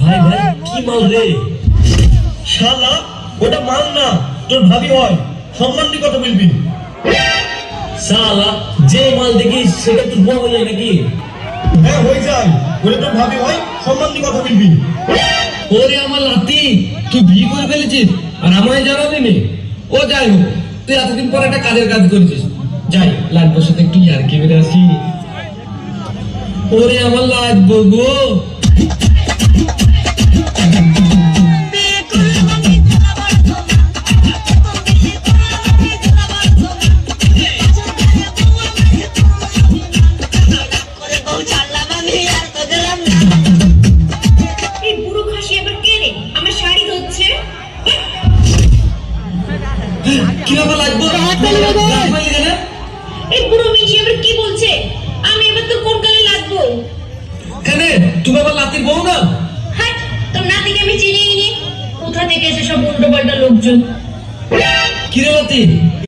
ভাই ভাই কি মাল রে? শালা ওটা মাল না, তোর ভাবি হয়। সম্মান দিয়ে কথা বলবি। শালা যে মাল দেখিস সেটা তোর বউ হয়ে যায় নাকি? হ্যাঁ হয়ে যায়, ওটা তোর ভাবি হয়। সম্মান দিয়ে কথা বলবি। ওরে আমার লাতি, তুই বিয়ে করে ফেলেছিস আর আমায় জানাবি নি? ও যাই হোক, তুই এতদিন পর একটা কাজের কাজ করেছিস। যাই লাগবোর সাথে একটু ইয়ার্কি মেরে আসি। ওরে আমার লাগবো গো। এই বুড়ো খাসি আবার কে রে? আমার শাড়ি ধরছে। কি ব্যাপার লাগবো? এই বুড়ো মিঠি আবার কি বলছে? আমি এবার তো কোন কালে লাগবো? কেন তুমি আবার লাতির বউ না? হ্যাঁ, তোর নাতিকে আমি চিনিই নি। কোথা থেকে এসে সব উল্টো পাল্টা লোকজন। কিরে লাতি,